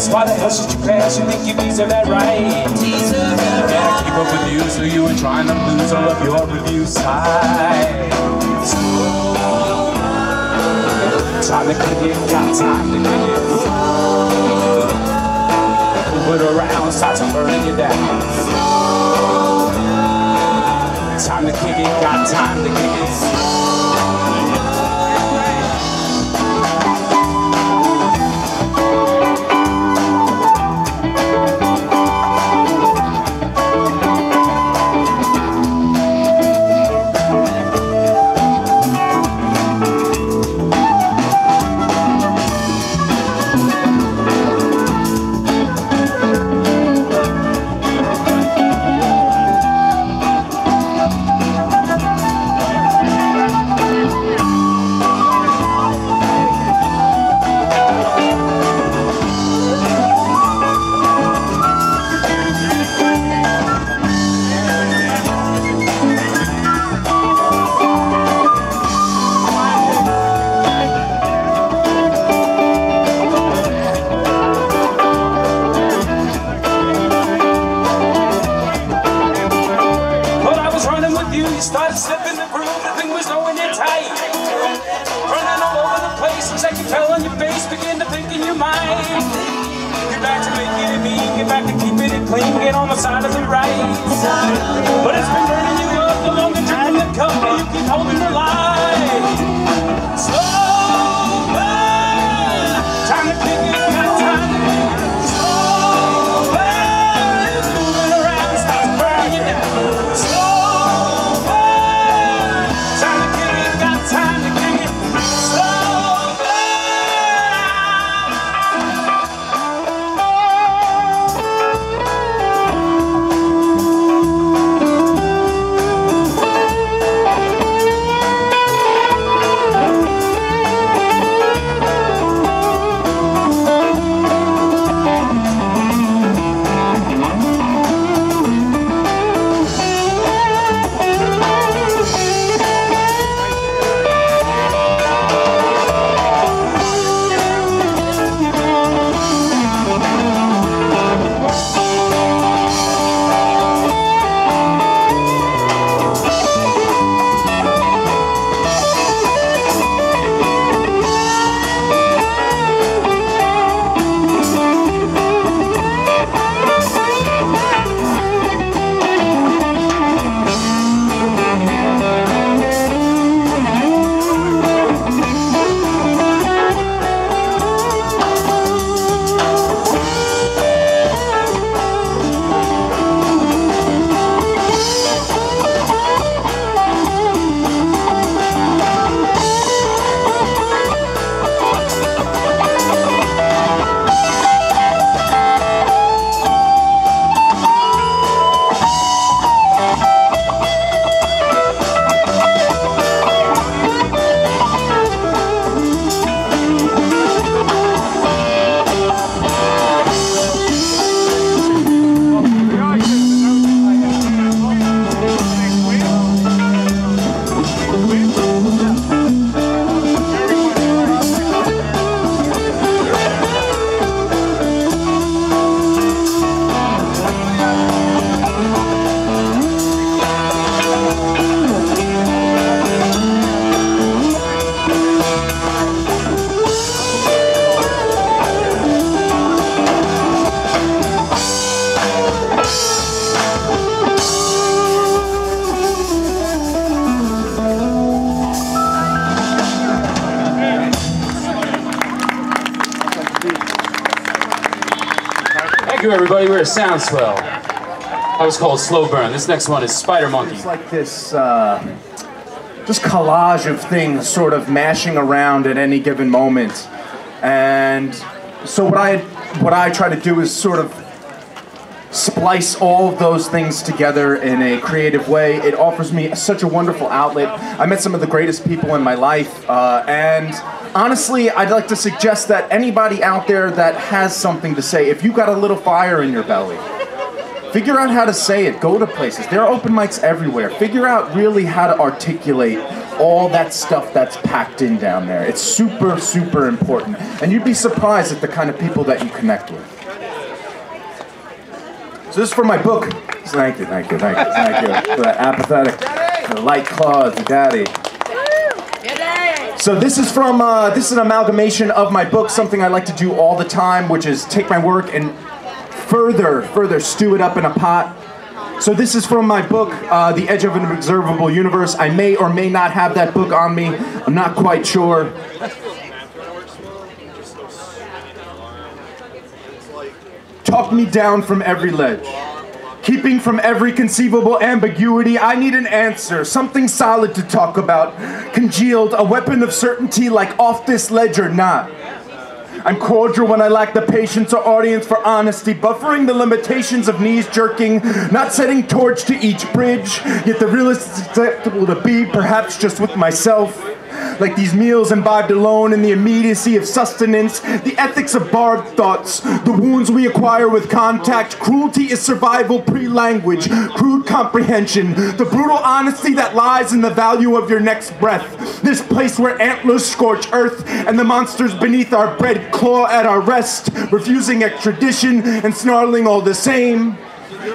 ass, why the hell should you pass? You think you deserve that right? Gotta keep up with you, so you were trying to lose all of your review side. Time to click it, got time to click it. Move it around, start to burning you down. Time to kick it, got time to kick it. Started slipping the groove, the thing was going in tight. Running all over the place, it's like you fell on your face, begin to think in your mind. Get back to making it mean, get back to keeping it clean, get on the side of the right. But it's been burning you up, the longer drinking the cup, and you keep holding the line. Slow burn, time to kick it, got time to kick it. Slow burn, moving around, starts burning you down. Slow Thank you, everybody. We're at Soundswell. That was called Slow Burn. This next one is Spider Monkey. It's like this just collage of things sort of mashing around at any given moment. And so what I try to do is sort of splice all of those things together in a creative way. It offers me such a wonderful outlet. I met some of the greatest people in my life, and honestly, I'd like to suggest that anybody out there that has something to say, if you got a little fire in your belly, figure out how to say it. Go to places. There are open mics everywhere. Figure out really how to articulate all that stuff that's packed in down there. It's super, super important. And you'd be surprised at the kind of people that you connect with. So this is for my book. Thank you. For that apathetic, the light claws, the daddy. So this is from, this is an amalgamation of my book, something I like to do all the time, which is take my work and further stew it up in a pot. So this is from my book, The Edge of an Observable Universe. I may or may not have that book on me. I'm not quite sure. Talk me down from every ledge. Keeping from every conceivable ambiguity, I need an answer, something solid to talk about. Congealed, a weapon of certainty like off this ledge or not. I'm cordial when I lack the patience or audience for honesty, buffering the limitations of knees jerking, not setting torch to each bridge, yet the realest is acceptable to be, perhaps just with myself. Like these meals imbibed alone in the immediacy of sustenance, the ethics of barbed thoughts, the wounds we acquire with contact, cruelty is survival pre-language, crude comprehension, the brutal honesty that lies in the value of your next breath, this place where antlers scorch earth and the monsters beneath our bread claw at our rest, refusing extradition and snarling all the same.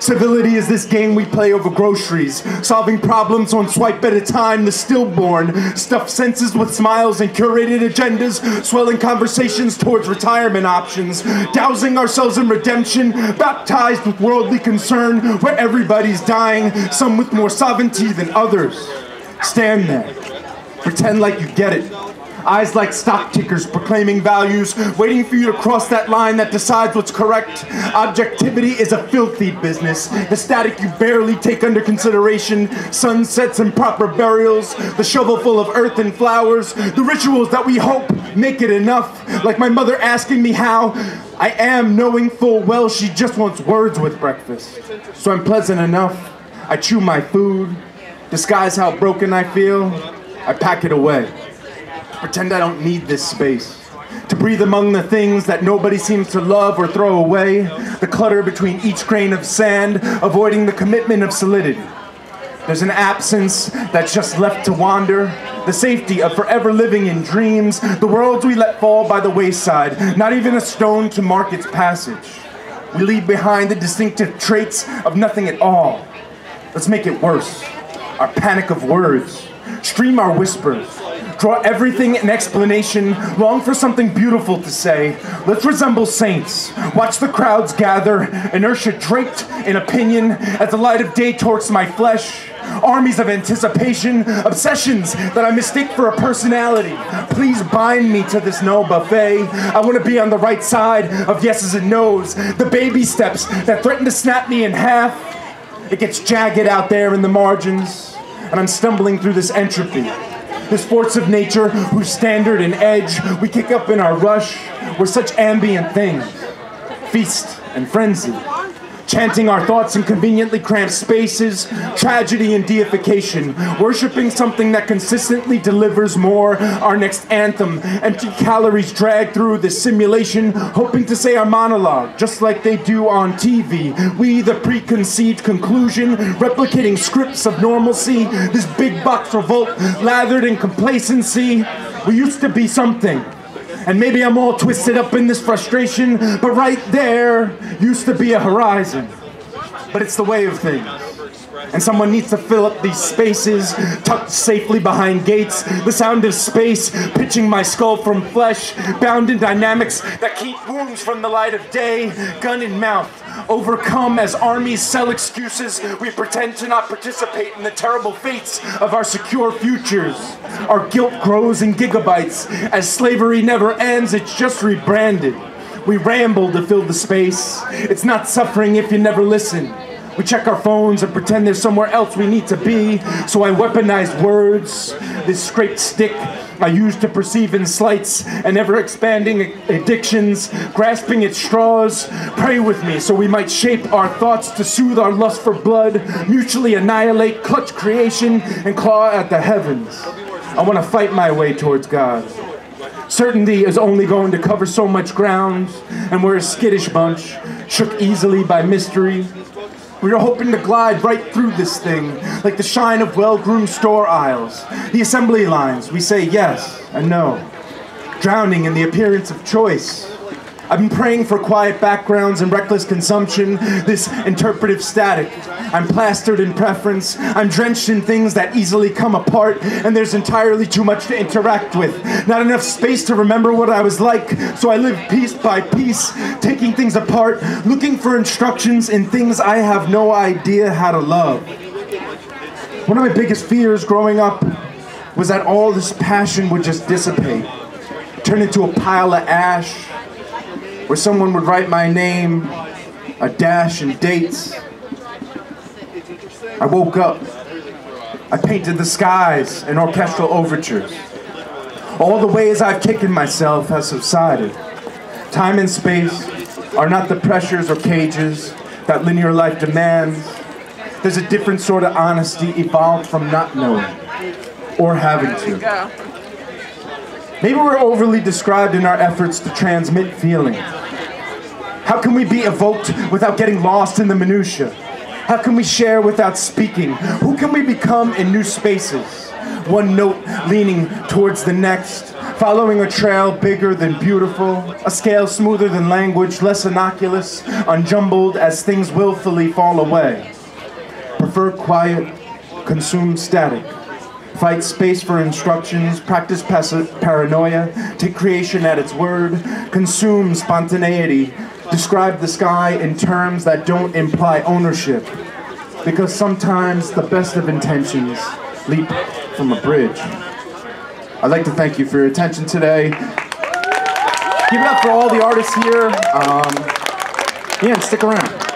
Civility is this game we play over groceries, solving problems one swipe at a time, the stillborn, stuffed senses with smiles and curated agendas, swelling conversations towards retirement options, dousing ourselves in redemption, baptized with worldly concern, where everybody's dying, some with more sovereignty than others. Stand there, pretend like you get it. Eyes like stock tickers proclaiming values, waiting for you to cross that line that decides what's correct. Objectivity is a filthy business. The static you barely take under consideration. Sunsets and proper burials. The shovel full of earth and flowers. The rituals that we hope make it enough. Like my mother asking me how I am, knowing full well she just wants words with breakfast. So I'm pleasant enough. I chew my food. Disguise how broken I feel. I pack it away. Pretend I don't need this space. To breathe among the things that nobody seems to love or throw away. The clutter between each grain of sand, avoiding the commitment of solidity. There's an absence that's just left to wander. The safety of forever living in dreams. The worlds we let fall by the wayside. Not even a stone to mark its passage. We leave behind the distinctive traits of nothing at all. Let's make it worse. Our panic of words. Stream our whispers. Draw everything in explanation, long for something beautiful to say. Let's resemble saints. Watch the crowds gather, inertia draped in opinion as the light of day torques my flesh. Armies of anticipation, obsessions that I mistake for a personality. Please bind me to this no buffet. I want to be on the right side of yeses and nos. The baby steps that threaten to snap me in half. It gets jagged out there in the margins, and I'm stumbling through this entropy. This force of nature whose standard and edge we kick up in our rush were such ambient things. Feast and frenzy. Chanting our thoughts in conveniently cramped spaces, tragedy and deification, worshipping something that consistently delivers more, our next anthem, empty calories dragged through this simulation, hoping to say our monologue, just like they do on TV. We, the preconceived conclusion, replicating scripts of normalcy, this big box revolt, lathered in complacency. We used to be something. And maybe I'm all twisted up in this frustration, but right there used to be a horizon. But it's the way of things. And someone needs to fill up these spaces, tucked safely behind gates, the sound of space, pitching my skull from flesh, bound in dynamics that keep wounds from the light of day, gun in mouth. Overcome as armies sell excuses, we pretend to not participate in the terrible fates of our secure futures. Our guilt grows in gigabytes. As slavery never ends, it's just rebranded. We ramble to fill the space. It's not suffering if you never listen. We check our phones and pretend there's somewhere else we need to be. So I weaponize words, this scraped stick I use to perceive in slights and ever-expanding addictions, grasping at straws. Pray with me so we might shape our thoughts to soothe our lust for blood, mutually annihilate, clutch creation, and claw at the heavens. I want to fight my way towards God. Certainty is only going to cover so much ground, and we're a skittish bunch, shook easily by mystery. We were hoping to glide right through this thing, like the shine of well-groomed store aisles. The assembly lines, we say yes and no, drowning in the appearance of choice. I've been praying for quiet backgrounds and reckless consumption, this interpretive static. I'm plastered in preference, I'm drenched in things that easily come apart, and there's entirely too much to interact with. Not enough space to remember what I was like, so I live piece by piece, taking things apart, looking for instructions in things I have no idea how to love. One of my biggest fears growing up was that all this passion would just dissipate, turn into a pile of ash, where someone would write my name, a dash and dates. I woke up. I painted the skies in orchestral overtures. All the ways I've taken myself has subsided. Time and space are not the pressures or cages that linear life demands. There's a different sort of honesty evolved from not knowing or having to. Maybe we're overly described in our efforts to transmit feeling. How can we be evoked without getting lost in the minutia? How can we share without speaking? Who can we become in new spaces? One note leaning towards the next, following a trail bigger than beautiful, a scale smoother than language, less innocuous, unjumbled as things willfully fall away. Prefer quiet, consume static. Fight space for instructions, practice paranoia, take creation at its word, consume spontaneity, describe the sky in terms that don't imply ownership, because sometimes the best of intentions leap from a bridge. I'd like to thank you for your attention today. Give it up for all the artists here. Yeah, and stick around.